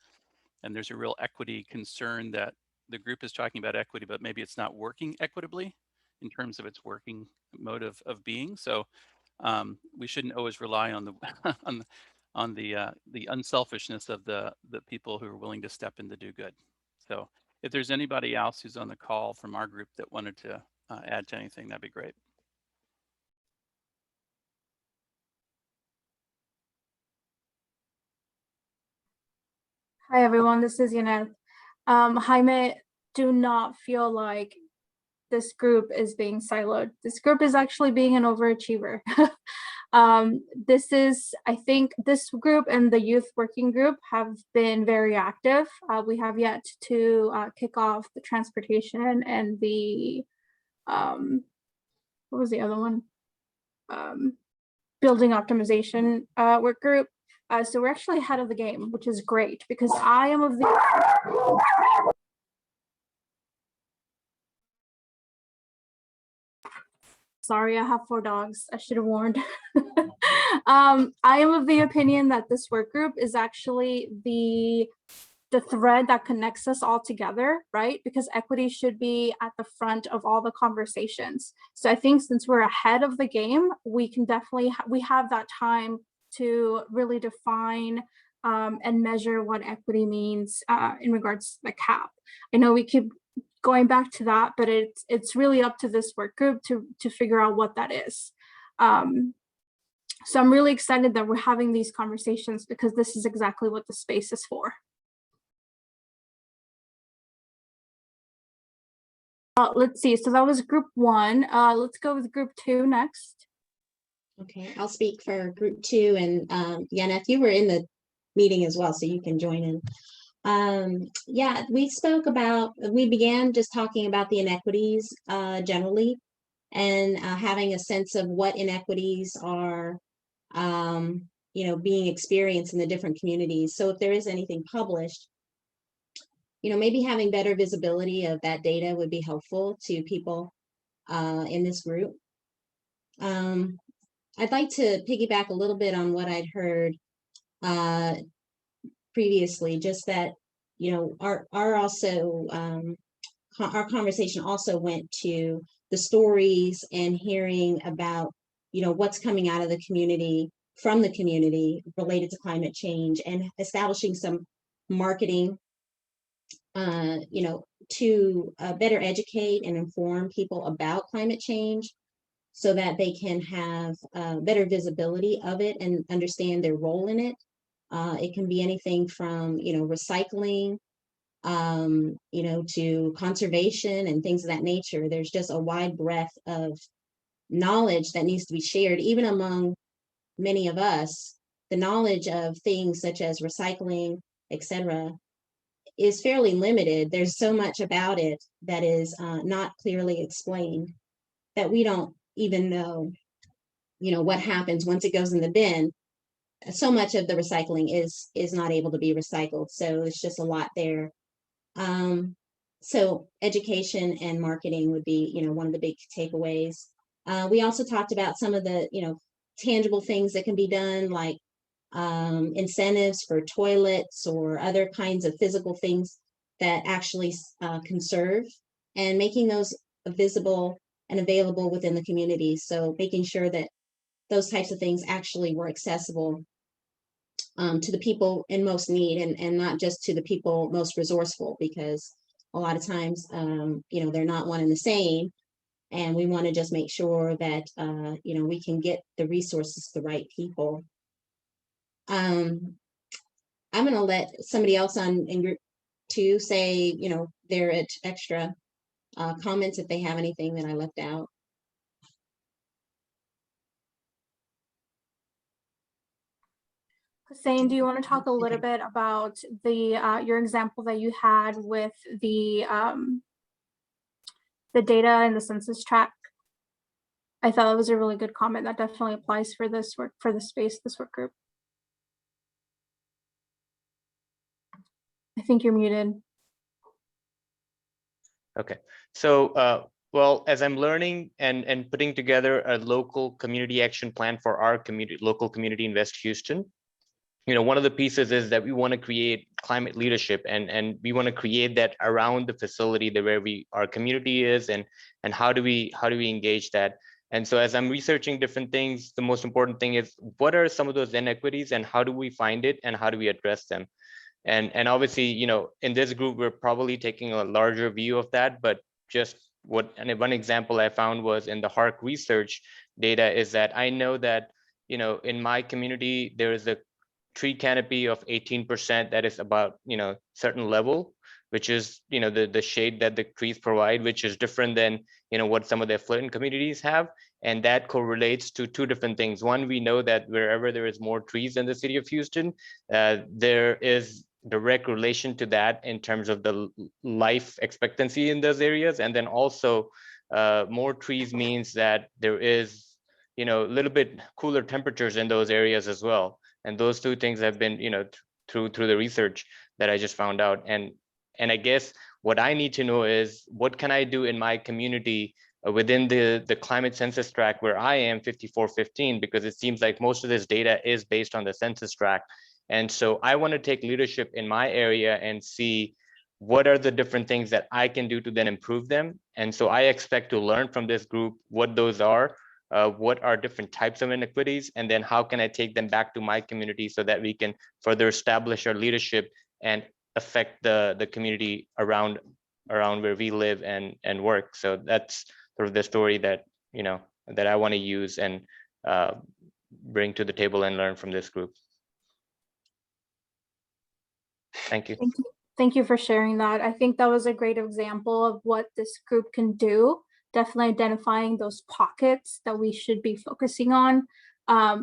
And there's a real equity concern that the group is talking about equity, but maybe it's not working equitably in terms of its working mode of being. So we shouldn't always rely on the on the unselfishness of the people who are willing to step in to do good. So if there's anybody else who's on the call from our group that wanted to add to anything, that'd be great. Hi, everyone. This is Yaneth. Jaime, do not feel like this group is being siloed. This group is actually being an overachiever. I think this group and the youth working group have been very active. We have yet to kick off the transportation and the, what was the other one? Building optimization work group. So we're actually ahead of the game, which is great because I am of the Sorry, I have 4 dogs. I should have warned. I am of the opinion that this work group is actually the thread that connects us all together, right? Because equity should be at the front of all the conversations. So I think since we're ahead of the game, we can definitely, we have that time to really define and measure what equity means in regards to the CAP. I know we keep going back to that, but it's really up to this work group to figure out what that is. So I'm really excited that we're having these conversations because this is exactly what the space is for. Let's see, so that was group 1. Let's go with group 2 next. Okay, I'll speak for group 2, and Yaneth, you were in the meeting as well, so you can join in. Yeah, we began just talking about the inequities generally, and having a sense of what inequities are being experienced in the different communities. So if there is anything published, maybe having better visibility of that data would be helpful to people in this group. I'd like to piggyback a little bit on what I'd heard previously, just that, our conversation also went to the stories and hearing about, what's coming out of the community, from the community related to climate change, and establishing some marketing, to better educate and inform people about climate change so that they can have better visibility of it and understand their role in it. It can be anything from, recycling, to conservation and things of that nature. There's just a wide breadth of knowledge that needs to be shared, even among many of us. The knowledge of things such as recycling, etc., is fairly limited. There's so much about it that is not clearly explained that we don't even know, what happens once it goes in the bin. So much of the recycling is not able to be recycled. So it's just a lot there. So education and marketing would be, one of the big takeaways. We also talked about some of the, tangible things that can be done, like incentives for toilets or other kinds of physical things that actually conserve, and making those visible and available within the community. So making sure that those types of things actually were accessible to the people in most need, and not just to the people most resourceful, because a lot of times, you know, they're not one and the same. And we want to just make sure that, you know, we can get the resources to the right people. I'm going to let somebody else in group 2 say, you know, their extra comments if they have anything that I left out. Hussein, do you want to talk a little bit about the your example that you had with the data in the census tract? I thought it was a really good comment that definitely applies for this work, for the space, this work group. I think you're muted. Okay, so well, as I'm learning and putting together a local community action plan for our community, local community in West Houston, you know, one of the pieces is that we want to create climate leadership, and we want to create that around the facility that where our community is, and how do we engage that. And so as I'm researching different things, the most important thing is what are some of those inequities and how do we find it and how do we address them? And obviously, you know, in this group, we're probably taking a larger view of that, but just one example I found was in the HARC research data is that I know that, you know, in my community, there is a tree canopy of 18% that is about, you know, certain level, which is, you know, the shade that the trees provide, which is different than, you know, what some of the affluent communities have. And that correlates to two different things. One, we know that wherever there is more trees in the city of Houston, there is direct relation to that in terms of the life expectancy in those areas. And then also more trees means that there is, you know, a little bit cooler temperatures in those areas as well. And those two things have been, you know, through the research that I just found out. And I guess what I need to know is what can I do in my community within the climate census tract where I am 5415, because it seems like most of this data is based on the census tract. And so I want to take leadership in my area and see what are the different things that I can do to then improve them. And so I expect to learn from this group what those are, what are different types of inequities, and then how can I take them back to my community so that we can further establish our leadership and affect the community around where we live and work. So that's sort of the story that, you know, that I want to use and bring to the table and learn from this group. Thank you. Thank you for sharing that. I think that was a great example of what this group can do. Definitely identifying those pockets that we should be focusing on,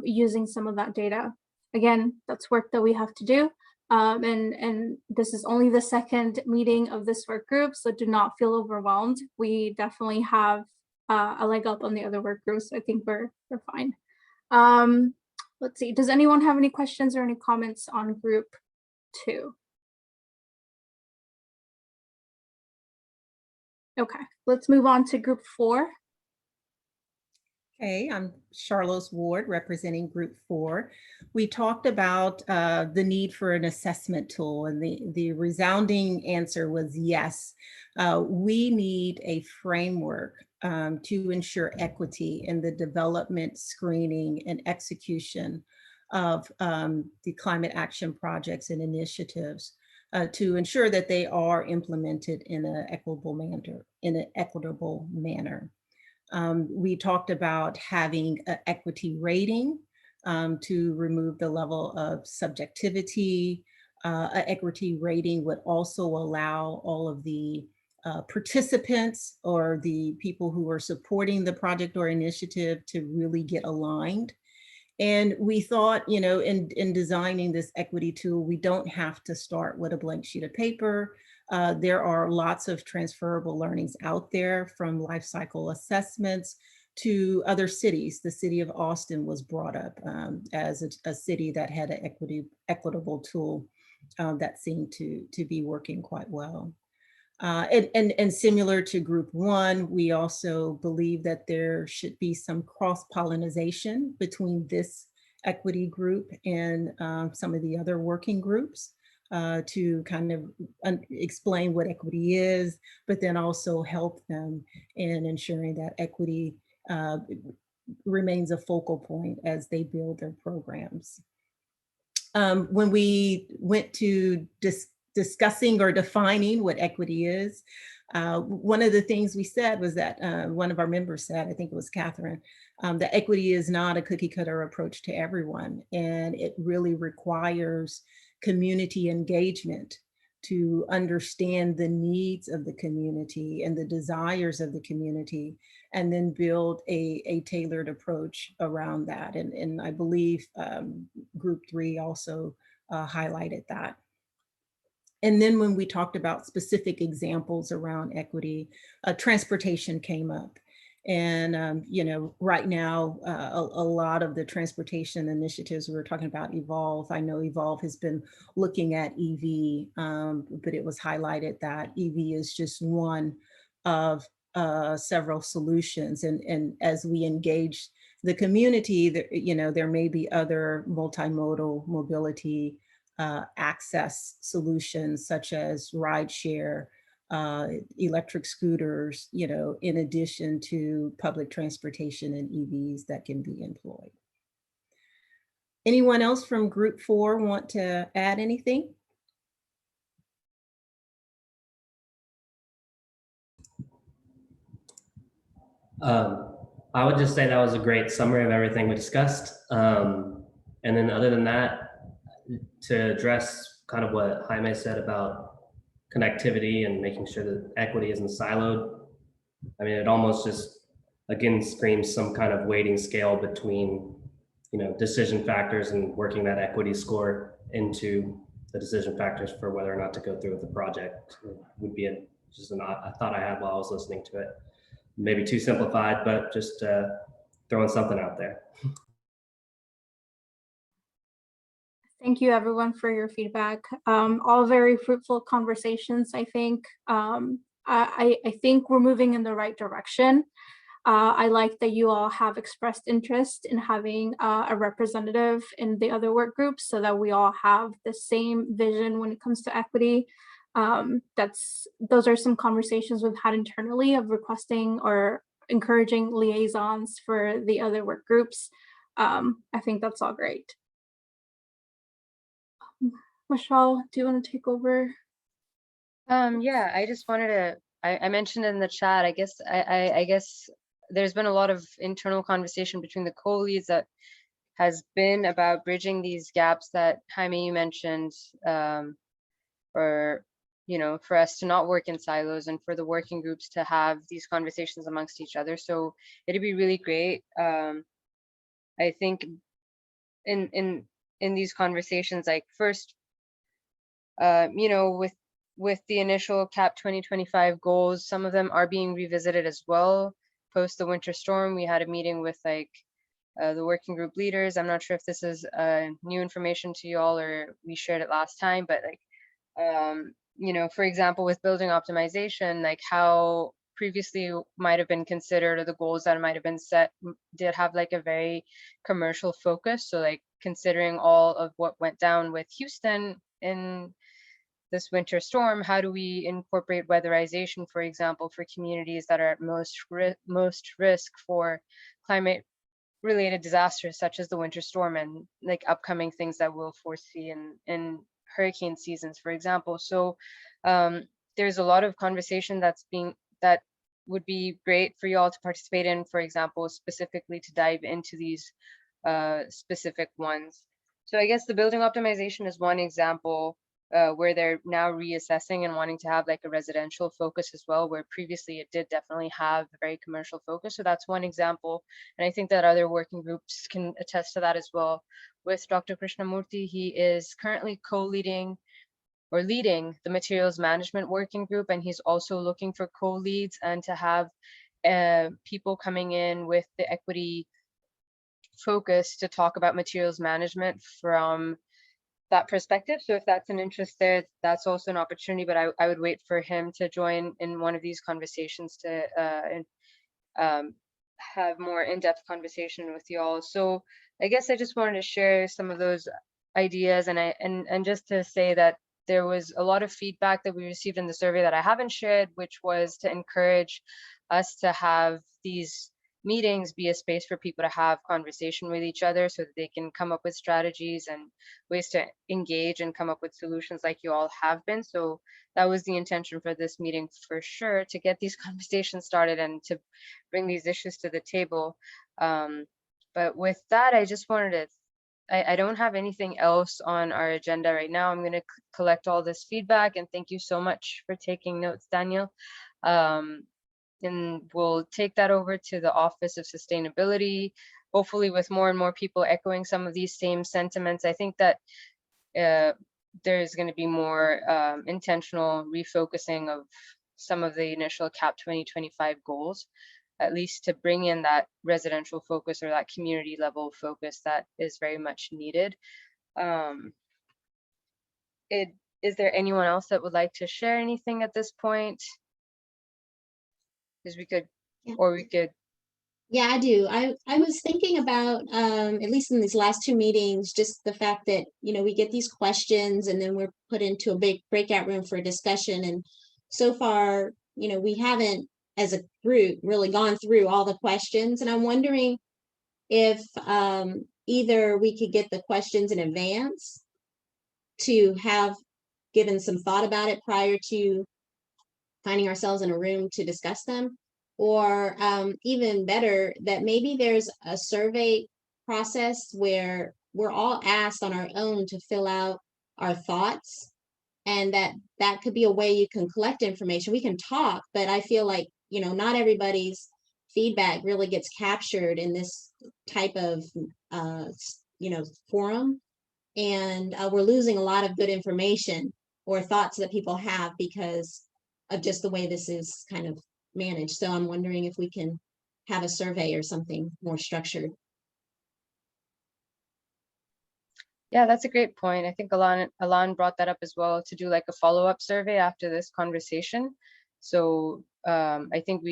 using some of that data. Again, that's work that we have to do. And this is only the second meeting of this work group, so do not feel overwhelmed. We definitely have a leg up on the other work groups. So I think we're fine. Let's see, does anyone have any questions or any comments on group 2? Okay, let's move on to group 4. Okay, I'm Charlotte Ward representing group 4. We talked about the need for an assessment tool, and the resounding answer was yes. We need a framework to ensure equity in the development, screening, and execution of the climate action projects and initiatives. To ensure that they are implemented in an equitable manner. We talked about having an equity rating to remove the level of subjectivity. An equity rating would also allow all of the participants or the people who are supporting the project or initiative to really get aligned. And we thought, you know, in designing this equity tool, we don't have to start with a blank sheet of paper. There are lots of transferable learnings out there, from life cycle assessments to other cities. The city of Austin was brought up as a city that had an equitable tool that seemed to be working quite well. And similar to group 1, we also believe that there should be some cross-pollination between this equity group and some of the other working groups to kind of explain what equity is, but then also help them in ensuring that equity remains a focal point as they build their programs. When we went to discussing or defining what equity is, one of the things we said was that one of our members said, I think it was Catherine, that equity is not a cookie cutter approach to everyone. And it really requires community engagement to understand the needs of the community and the desires of the community, and then build a tailored approach around that. And I believe Group 3 also highlighted that. And then when we talked about specific examples around equity, transportation came up. And, you know, right now, a lot of the transportation initiatives we were talking about Evolve. I know Evolve has been looking at EV, but it was highlighted that EV is just one of several solutions. And as we engage the community, you know, there may be other multimodal mobility access solutions such as rideshare, electric scooters, you know, in addition to public transportation and EVs that can be employed. Anyone else from Group 4 want to add anything? I would just say that was a great summary of everything we discussed. And then other than that, to address kind of what Jaime said about connectivity and making sure that equity isn't siloed, I mean, it almost just, again, screams some kind of weighting scale between, you know, decision factors and working that equity score into the decision factors for whether or not to go through with the project. It would be just a thought I had while I was listening to it. Maybe too simplified, but just throwing something out there. Thank you everyone for your feedback. All very fruitful conversations, I think. I think we're moving in the right direction. I like that you all have expressed interest in having a representative in the other work groups so that we all have the same vision when it comes to equity. Those are some conversations we've had internally of requesting or encouraging liaisons for the other work groups. I think that's all great. Michelle, do you want to take over? Yeah, I just wanted to, I mentioned in the chat, I guess there's been a lot of internal conversation between the co-leads that has been about bridging these gaps that Jaime, you mentioned, or, you know, for us to not work in silos and for the working groups to have these conversations amongst each other. So it'd be really great. I think in these conversations, like first, you know, with the initial CAP 2025 goals, some of them are being revisited as well. Post the winter storm, we had a meeting with like the working group leaders. I'm not sure if this is new information to you all or we shared it last time, but like, you know, for example, with building optimization, like how previously might have been considered or the goals that might have been set did have like a very commercial focus. So like considering all of what went down with Houston in this winter storm, how do we incorporate weatherization, for example, for communities that are at most risk for climate related disasters such as the winter storm and like upcoming things that we'll foresee in hurricane seasons, for example. So there's a lot of conversation that would be great for you all to participate in, for example, specifically to dive into these specific ones. So I guess the building optimization is one example where they're now reassessing and wanting to have like a residential focus as well, where previously it did definitely have a very commercial focus. So that's one example. And I think that other working groups can attest to that as well. With Dr. Krishnamurthy, he is currently co-leading or leading the materials management working group, and he's also looking for co-leads and to have people coming in with the equity focus to talk about materials management from that perspective. So if that's an interest there, that's also an opportunity, but I would wait for him to join in one of these conversations to have more in-depth conversation with y'all. So I guess I just wanted to share some of those ideas, and just to say that there was a lot of feedback that we received in the survey that I haven't shared, which was to encourage us to have these meetings be a space for people to have conversation with each other so that they can come up with strategies and ways to engage and come up with solutions like you all have been. So that was the intention for this meeting for sure, to get these conversations started and to bring these issues to the table. But with that, I just wanted to, I don't have anything else on our agenda right now. I'm going to collect all this feedback, and thank you so much for taking notes, Daniel. And we'll take that over to the Office of Sustainability, hopefully with more and more people echoing some of these same sentiments. I think that there's going to be more intentional refocusing of some of the initial CAP 2025 goals, at least to bring in that residential focus or that community level focus that is very much needed. Is there anyone else that would like to share anything at this point? Because we could, or we could. Yeah, I do. I was thinking about, at least in these last two meetings, just the fact that, we get these questions and then we're put into a big breakout room for a discussion. And so far, we haven't, as a group, really gone through all the questions. And I'm wondering if either we could get the questions in advance to have given some thought about it prior to finding ourselves in a room to discuss them, or even better, that maybe there's a survey process where we're all asked on our own to fill out our thoughts, and that could be a way you can collect information. We can talk, but I feel like, not everybody's feedback really gets captured in this type of forum, and we're losing a lot of good information or thoughts that people have because of just the way this is kind of managed. So I'm wondering if we can have a survey or something more structured. Yeah, that's a great point. I think Alan brought that up as well, to do like a follow-up survey after this conversation. So I think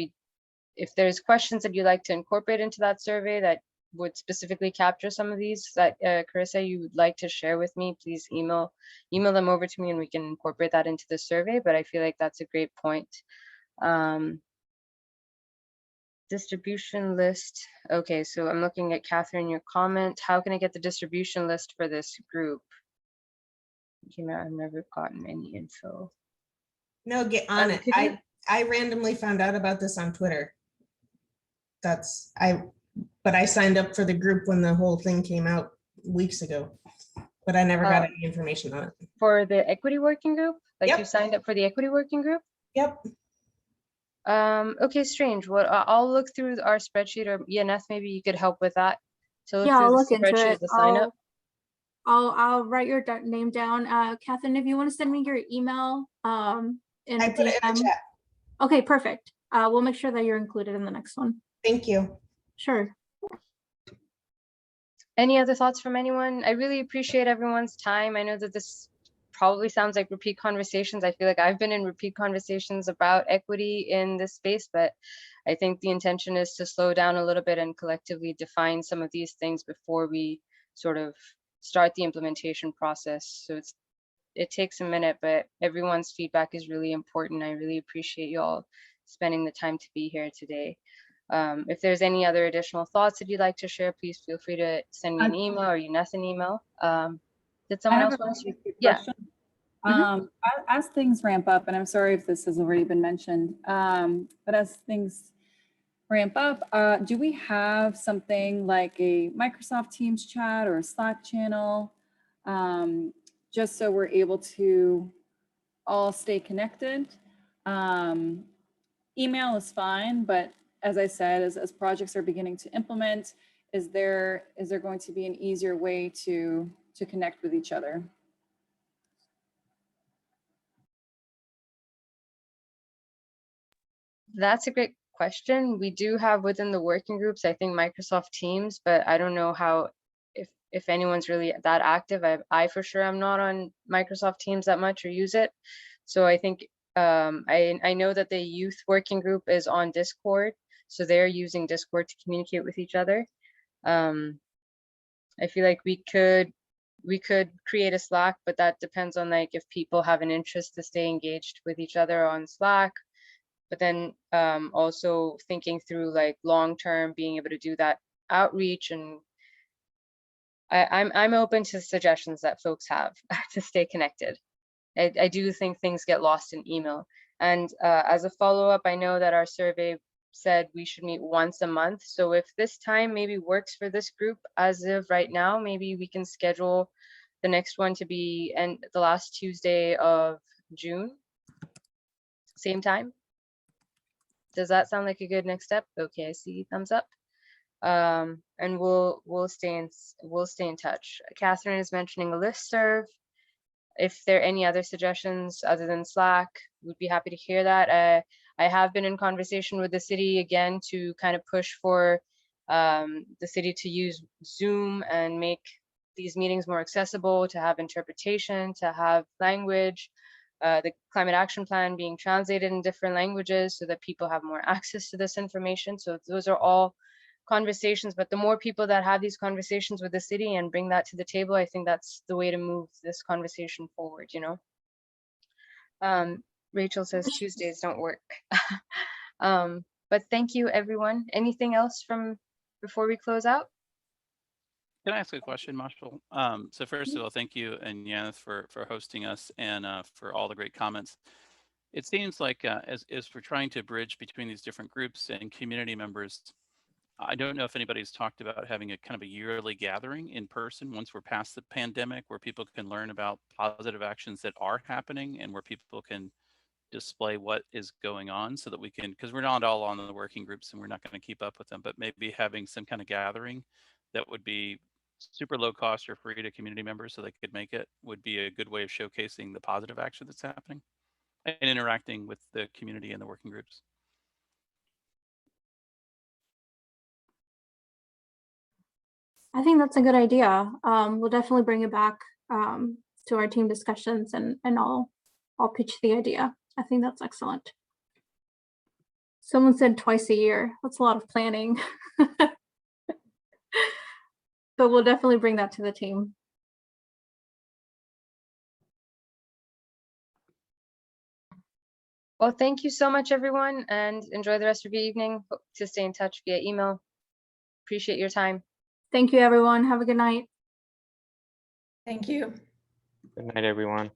if there's questions that you'd like to incorporate into that survey that would specifically capture some of these that Carissa, you would like to share with me, please email them over to me and we can incorporate that into the survey. But I feel like that's a great point. Distribution list. Okay, so I'm looking at Catherine, your comment. How can I get the distribution list for this group? I've never gotten any info. No, get on it. I randomly found out about this on Twitter. But I signed up for the group when the whole thing came out weeks ago, but I never got any information on it. For the equity working group? Like Yep. You signed up for the equity working group? Yep. Okay, strange. Well, I'll look through our spreadsheet, or Yaneth, maybe you could help with that. To Yeah, I'll look through the into spreadsheet it. of the sign up. I'll write your name down. Catherine, if you want to send me your email in I a put it in DM. the chat. Okay, perfect. We'll make sure that you're included in the next one. Thank you. Sure. Any other thoughts from anyone? I really appreciate everyone's time. I know that this probably sounds like repeat conversations. I feel like I've been in repeat conversations about equity in this space, but I think the intention is to slow down a little bit and collectively define some of these things before we sort of start the implementation process. So it takes a minute, but everyone's feedback is really important. I really appreciate you all spending the time to be here today. If there's any other additional thoughts that you'd like to share, please feel free to send me an email or Yaneth an email. Did someone else want to speak? Yeah. As things ramp up, and I'm sorry if this has already been mentioned, but as things ramp up, do we have something like a Microsoft Teams chat or a Slack channel, just so we're able to all stay connected? Email is fine, but as I said, as projects are beginning to implement, is there going to be an easier way to connect with each other? That's a great question. We do have within the working groups, I think Microsoft Teams, but I don't know how, if anyone's really that active. I for sure am not on Microsoft Teams that much or use it. So I think I know that the youth working group is on Discord. So they're using Discord to communicate with each other. I feel like we could create a Slack, but that depends on like if people have an interest to stay engaged with each other on Slack. But then also thinking through like long term, being able to do that outreach, and I'm open to suggestions that folks have to stay connected. I do think things get lost in email. And as a follow-up, I know that our survey said we should meet once a month. So if this time maybe works for this group as of right now, maybe we can schedule the next one to be the last Tuesday of June, same time. Does that sound like a good next step? Okay, I see thumbs up. And we'll stay in touch. Catherine is mentioning a listserv. If there are any other suggestions other than Slack, we'd be happy to hear that. I have been in conversation with the city again to kind of push for the city to use Zoom and make these meetings more accessible, to have interpretation, to have language, the climate action plan being translated in different languages so that people have more access to this information. So those are all conversations, but the more people that have these conversations with the city and bring that to the table, I think that's the way to move this conversation forward, you know. Rachel says Tuesdays don't work. But thank you, everyone. Anything else from before we close out? Can I ask a question, Marshall? So first of all, thank you and Yaneth for hosting us and for all the great comments. It seems like as we're trying to bridge between these different groups and community members, I don't know if anybody's talked about having a kind of a yearly gathering in person once we're past the pandemic, where people can learn about positive actions that are happening and where people can display what is going on, so that we can, because we're not all on the working groups and we're not going to keep up with them, but maybe having some kind of gathering that would be super low cost or free to community members so they could make it would be a good way of showcasing the positive action that's happening and interacting with the community and the working groups. I think that's a good idea. We'll definitely bring it back to our team discussions, and I'll pitch the idea. I think that's excellent. Someone said twice a year. That's a lot of planning. But we'll definitely bring that to the team. Well, thank you so much, everyone, and enjoy the rest of your evening. Hope to stay in touch via email. Appreciate your time. Thank you, everyone. Have a good night. Thank you. Good night, everyone.